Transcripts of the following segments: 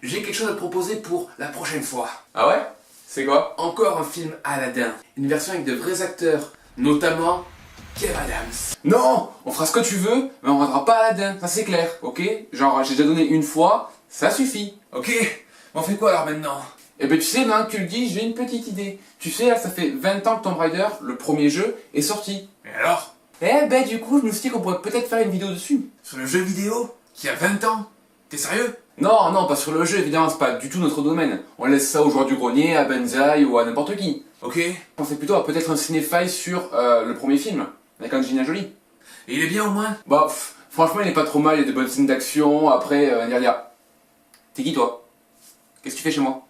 J'ai quelque chose à te proposer pour la prochaine fois. Ah ouais? C'est quoi? Encore un film Aladdin. Une version avec de vrais acteurs, notamment Kev Adams. Non! On fera ce que tu veux, mais on rendra pas Aladdin, ça c'est clair, ok? Genre, j'ai déjà donné une fois, ça suffit. Ok, on fait quoi alors maintenant? Eh ben tu sais, maintenant que tu le dis, j'ai une petite idée. Tu sais, là, ça fait 20 ans que Tomb Raider, le premier jeu, est sorti. Et alors? Eh ben du coup, je me suis dit qu'on pourrait peut-être faire une vidéo dessus. Sur le jeu vidéo qui a 20 ans? T'es sérieux? Non, non, pas sur le jeu, évidemment, c'est pas du tout notre domaine. On laisse ça aux joueurs du grenier, à Benzaï ou à n'importe qui. Ok. Je pensais plutôt à peut-être un cinéphile sur le premier film, avec Angelina Jolie. Et il est bien au moins? Bah, franchement, il est pas trop mal, il y a de bonnes scènes d'action, après, T'es qui toi? Qu'est-ce que tu fais chez moi?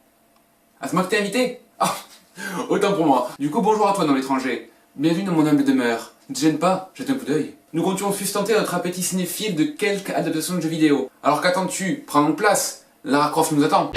Ah, c'est moi que t'es invité? Ah, autant pour moi. Du coup, bonjour à toi dans l'étranger. Bienvenue dans mon humble demeure. Ne te gêne pas, jette un coup d'œil. Nous comptions sustenter notre appétit cinéphile de quelques adaptations de jeux vidéo. Alors qu'attends-tu? Prends donc place. Lara Croft nous attend.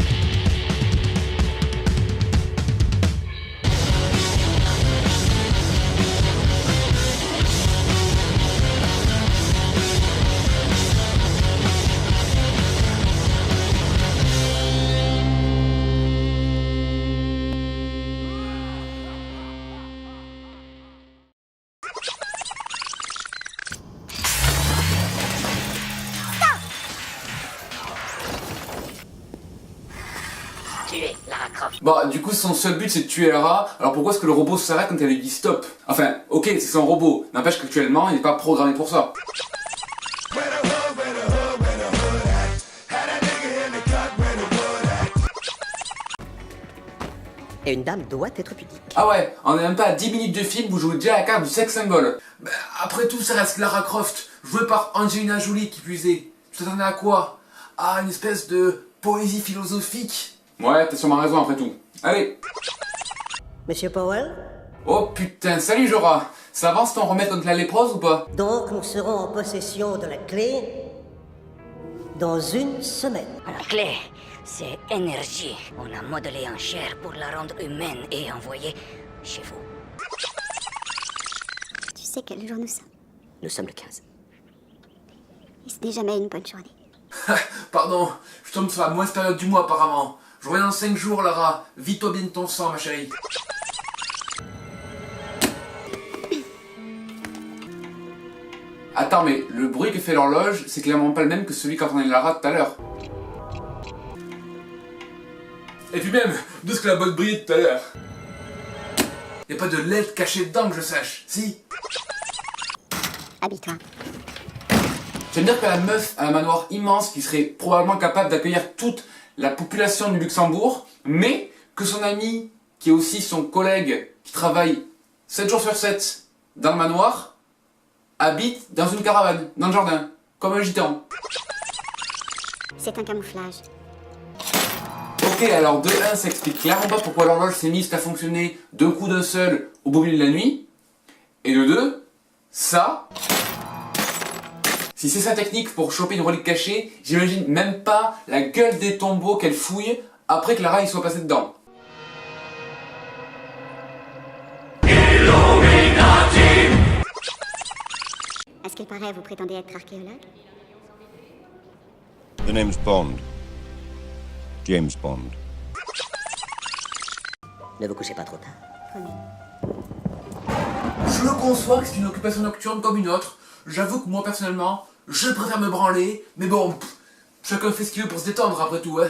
Tuer Lara Croft. Bah, du coup, son seul but c'est de tuer Lara. Alors pourquoi est-ce que le robot s'arrête quand elle lui dit stop? Enfin, ok, c'est son robot. N'empêche qu'actuellement, il n'est pas programmé pour ça. Et une dame doit être pudique. Ah ouais, on n'est même pas à 10 minutes de film, vous jouez déjà la carte du sex symbol. Bah, après tout, ça reste Lara Croft, jouée par Angelina Jolie qui plus est. Tu t'attendais à quoi? À une espèce de poésie philosophique? Ouais, t'as sûrement raison après tout. Allez. Monsieur Powell? Oh putain, salut Jorah. Ça avance ton remède contre la léprose ou pas? Donc nous serons en possession de la clé dans une semaine. La clé, c'est énergie. On a modelé en chair pour la rendre humaine et envoyée chez vous. Tu sais quel jour nous sommes? Nous sommes le 15. Et ce n'est jamais une bonne journée. Pardon, je tombe sur la mauvaise période du mois apparemment. Je reviens dans 5 jours, Lara. Vide-toi bien de ton sang, ma chérie. Attends, mais le bruit que fait l'horloge, c'est clairement pas le même que celui qu'entendait Lara tout à l'heure. Et puis même, d'où est-ce que la boîte brillait tout à l'heure? Y'a pas de LED caché dedans que je sache, si? Habille-toi. Tu veux me dire que la meuf a un manoir immense qui serait probablement capable d'accueillir toute la population du Luxembourg, mais que son ami, qui est aussi son collègue, qui travaille 7 jours sur 7 dans le manoir, habite dans une caravane, dans le jardin, comme un gitan. C'est un camouflage. Ok, alors de 1, ça explique clairement pas pourquoi l'horloge s'est mise à fonctionner d'un coup d'un seul au beau milieu de la nuit. Et de 2, ça... Si c'est sa technique pour choper une relique cachée, j'imagine même pas la gueule des tombeaux qu'elle fouille après que Lara y soit passée dedans. À ce qu'il paraît, vous prétendez être archéologue? The name's Bond. James Bond. Ne vous couchez pas trop tard. Promis. Je le conçois que c'est une occupation nocturne comme une autre. J'avoue que moi personnellement, je préfère me branler, mais bon, chacun fait ce qu'il veut pour se détendre après tout, hein.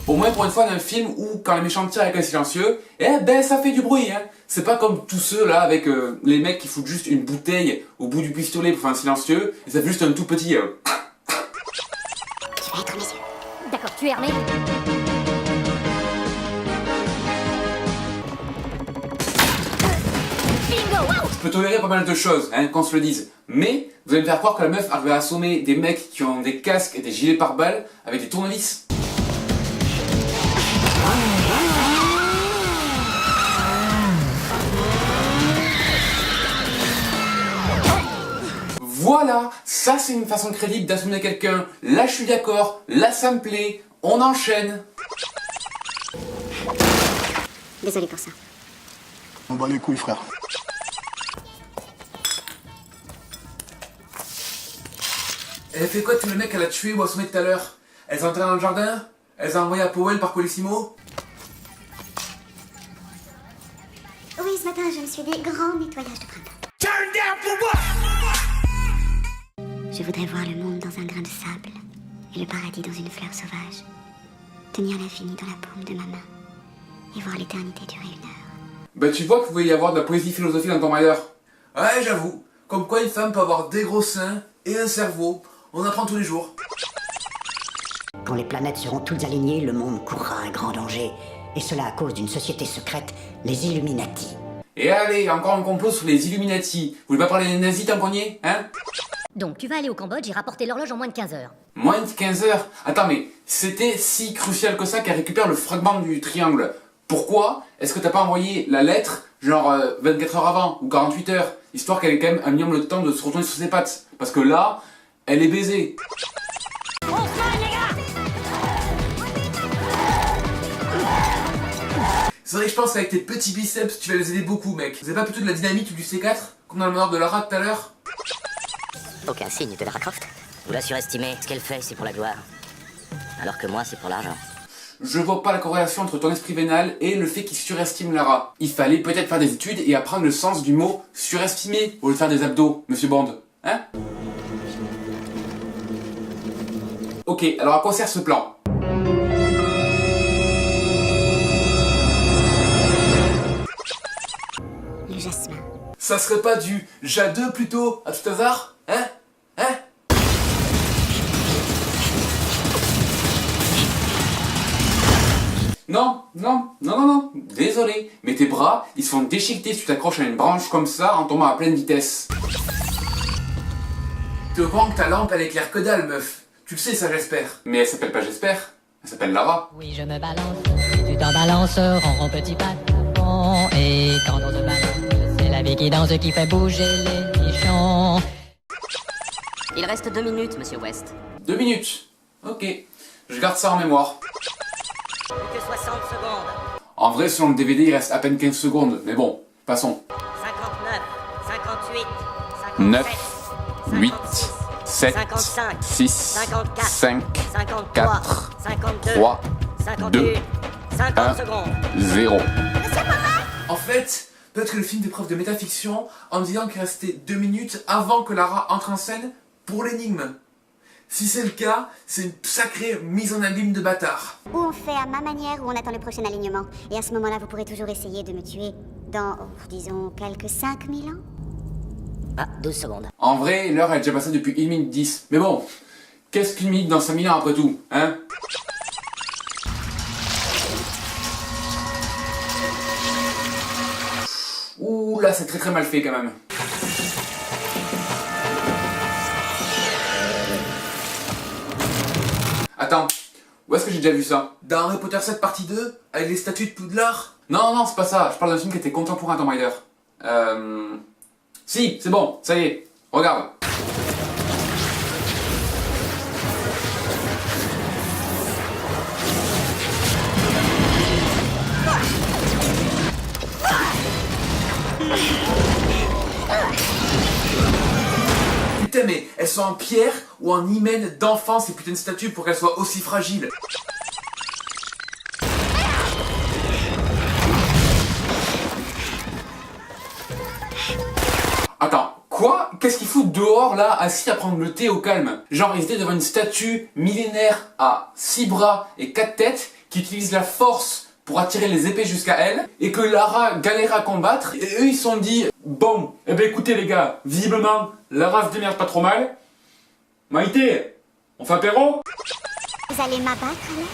Au moins pour une fois dans un film où quand les méchants tirent avec un silencieux, eh ben ça fait du bruit hein. C'est pas comme tous ceux là avec les mecs qui foutent juste une bouteille au bout du pistolet pour faire un silencieux, et ça fait juste un tout petit... Tu vas être mes yeux. D'accord, tu es armé? Bingo, wow! Je peux tolérer pas mal de choses, hein, qu'on se le dise. Mais vous allez me faire croire que la meuf arrive à assommer des mecs qui ont des casques et des gilets pare-balles avec des tournevis. Voilà, ça c'est une façon crédible d'assommer quelqu'un. Là je suis d'accord, là ça me plaît, on enchaîne. Désolé pour ça. On bat les couilles, frère. Elle a fait quoi tous les mecs qu'elle a tués ou assommés tout à l'heure? Elle les a enterrés dans le jardin? Elle les a envoyés à Powell par Colissimo? Oui, ce matin, je me suis dit grand nettoyage de printemps. Je voudrais voir le monde dans un grain de sable et le paradis dans une fleur sauvage. Tenir l'infini dans la paume de ma main et voir l'éternité durer 1 heure. Bah tu vois qu'il pouvait y avoir de la poésie philosophique dans Tomb Raider. Ouais, j'avoue. Comme quoi une femme peut avoir des gros seins et un cerveau. On apprend tous les jours. Quand les planètes seront toutes alignées, le monde courra un grand danger. Et cela à cause d'une société secrète, les Illuminati. Et allez, encore un complot sur les Illuminati. Vous voulez pas parler des nazis tant qu'on y est, hein? Donc, tu vas aller au Cambodge et rapporter l'horloge en moins de 15 heures. Moins de 15 heures. Attends, mais c'était si crucial que ça qu'elle récupère le fragment du triangle. Pourquoi est-ce que t'as pas envoyé la lettre, genre 24 heures avant, ou 48 heures, histoire qu'elle ait quand même un minimum le temps de se retourner sur ses pattes? Parce que là, elle est baisée. C'est vrai que je pense qu'avec tes petits biceps, tu vas les aider beaucoup, mec. Vous avez pas plutôt de la dynamite ou du C4? Comme dans le manoir de Lara tout à l'heure? Aucun signe de Lara Croft. Vous la surestimez. Ce qu'elle fait, c'est pour la gloire. Alors que moi, c'est pour l'argent. Je vois pas la corrélation entre ton esprit vénal et le fait qu'il surestime Lara. Il fallait peut-être faire des études et apprendre le sens du mot surestimer au lieu de faire des abdos, monsieur Bond. Hein? Ok, alors à quoi sert ce plan? Le jasmin. Ça serait pas du Jade plutôt, à tout hasard? Hein? Hein? Non, non, non, non, non, désolé, mais tes bras, ils se font déchiqueter si tu t'accroches à une branche comme ça en tombant à pleine vitesse. T'es au courant que ta lampe elle éclaire que dalle, meuf. Tu le sais ça, j'espère. Mais elle s'appelle pas J'espère, elle s'appelle Lara. Oui, je me balance, tu t'en balances, rond, petit patron. Et quand on se balance, c'est la vie qui danse qui fait bouger les nichons. Il reste 2 minutes, monsieur West. 2 minutes. Ok, je garde ça en mémoire. Plus que 60 secondes. En vrai, selon le DVD, il reste à peine 15 secondes, mais bon, passons. 59, 58, 57, 9, 8, 7, 55, 6, 54, 5, 53, 4, 52, 3, 51, 2, 50 1. secondes. 0. En fait, peut-être que le film fait preuve de métafiction en me disant qu'il restait 2 minutes avant que Lara entre en scène pour l'énigme. Si c'est le cas, c'est une sacrée mise en abîme de bâtard. Ou on fait à ma manière ou on attend le prochain alignement. Et à ce moment-là, vous pourrez toujours essayer de me tuer dans, disons, quelques 5000 ans. Ah, 12 secondes. En vrai, l'heure est déjà passée depuis 1 minute 10. Mais bon, qu'est-ce qu'une minute dans 5000 ans après tout, hein? Ouh là, c'est très très mal fait quand même. Attends, où est-ce que j'ai déjà vu ça? Dans Harry Potter 7 partie 2, avec les statues de Poudlard? Non, non, c'est pas ça. Je parle d'un film qui était contemporain à Tomb Raider. Si, c'est bon, ça y est. Regarde. Putain, mais elles sont en pierre ou en hymen d'enfant ces putains de statues pour qu'elles soient aussi fragiles? Attends, quoi? Qu'est-ce qu'ils foutent dehors là, assis à prendre le thé au calme? Genre ils étaient devant une statue millénaire à 6 bras et 4 têtes qui utilise la force pour attirer les épées jusqu'à elle et que Lara galère à combattre et eux ils se sont dit bon, eh ben écoutez les gars, visiblement Lara se démerde pas trop mal. Maïté, on fait apéro? Vous allez m'abattre, Alex?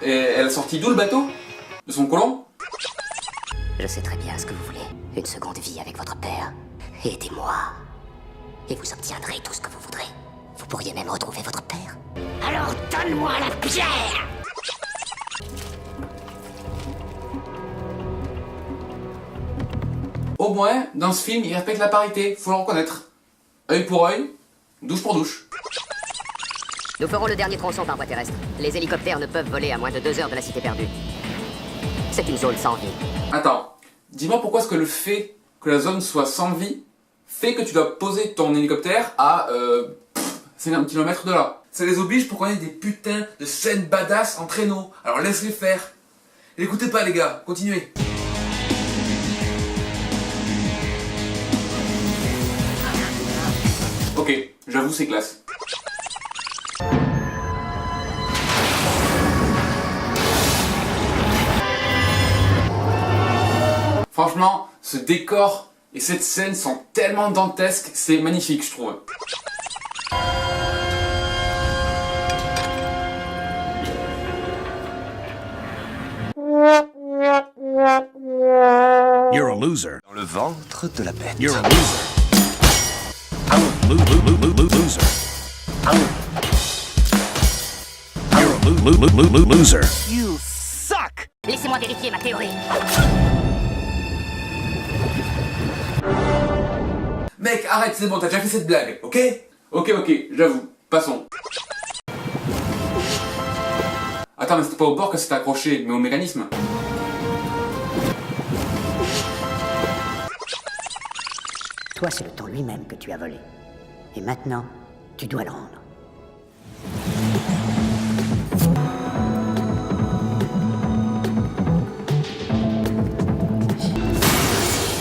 Et elle a sorti d'où le bateau? De son colon? Je sais très bien ce que vous voulez. Une seconde vie avec votre père. Aidez-moi. Et vous obtiendrez tout ce que vous voudrez. Vous pourriez même retrouver votre père. Alors donne-moi la pierre! Au moins, dans ce film, il respecte la parité, faut le reconnaître. Œil pour œil, douche pour douche. Nous ferons le dernier tronçon par voie terrestre. Les hélicoptères ne peuvent voler à moins de 2 heures de la cité perdue. C'est une zone sans vie. Attends, dis-moi pourquoi est-ce que le fait que la zone soit sans vie fait que tu dois poser ton hélicoptère à 50 km de là. Ça les oblige pour qu'on ait des putains de scènes badass en traîneau. Alors laisse-les faire. Et écoutez pas les gars, continuez. Ok, j'avoue c'est classe. Franchement, ce décor et cette scène sont tellement dantesques, c'est magnifique je trouve. You're a loser. Dans le ventre de la bête. You're a loser. Loser. You're a loser. You suck! Laissez-moi vérifier ma théorie. Mec, arrête, c'est bon, t'as déjà fait cette blague, ok? Ok, j'avoue, passons. Attends, mais c'était pas au bord que c'était accroché, mais au mécanisme. Toi, c'est le temps lui-même que tu as volé. Et maintenant, tu dois le rendre.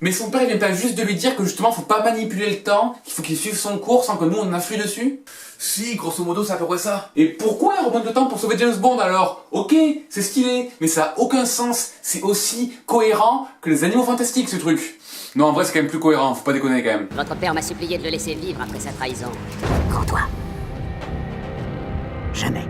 Mais son père il vient pas juste de lui dire que justement faut pas manipuler le temps, qu'il faut qu'il suive son cours sans que nous on influe dessus? Si, grosso modo, c'est à peu près ça. Et pourquoi il remonte le temps pour sauver James Bond alors? Ok, c'est stylé, mais ça a aucun sens, c'est aussi cohérent que les Animaux Fantastiques ce truc. Non en vrai c'est quand même plus cohérent, faut pas déconner quand même. Votre père m'a supplié de le laisser vivre après sa trahison. Rends-toi. Jamais.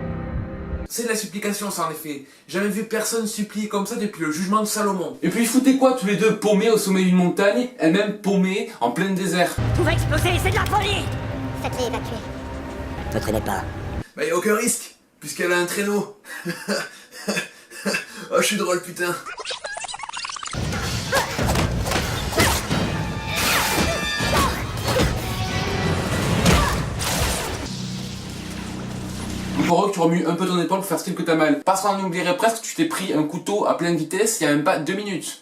C'est de la supplication ça en effet. Jamais vu personne supplier comme ça depuis le jugement de Salomon. Et puis ils foutaient quoi tous les deux paumés au sommet d'une montagne, elle-même paumée en plein désert? Tout va exploser, c'est de la folie. Faites-les évacuer. Ne traînez pas. Bah y'a aucun risque, puisqu'elle a un traîneau. Oh, je suis drôle putain. Il faudra que tu remues un peu ton épaule pour faire style que t'as mal. Parce qu'on en oublierait presque, tu t'es pris un couteau à pleine vitesse il y a même pas 2 minutes.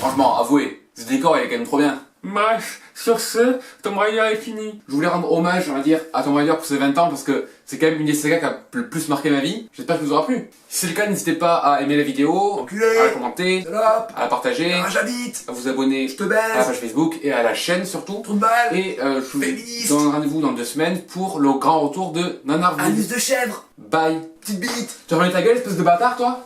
Franchement, avouez, ce décor il est quand même trop bien. Bref, sur ce, Tomb Raider est fini. Je voulais rendre hommage, on va dire, à Tomb Raider pour ses 20 ans parce que c'est quand même une des sagas qui a le plus marqué ma vie. J'espère que vous aura plu. Si c'est le cas, n'hésitez pas à aimer la vidéo, Enculé, à la commenter, salope, à la partager, ah, j'habite, à vous abonner je te à la baise, page Facebook et à la chaîne surtout. trou de balle, Et je vous Féministe. donne rendez-vous dans 2 semaines pour le grand retour de Nanarville. anus de chèvre, Bye. petite bite. Tu as remis ta gueule, espèce de bâtard, toi?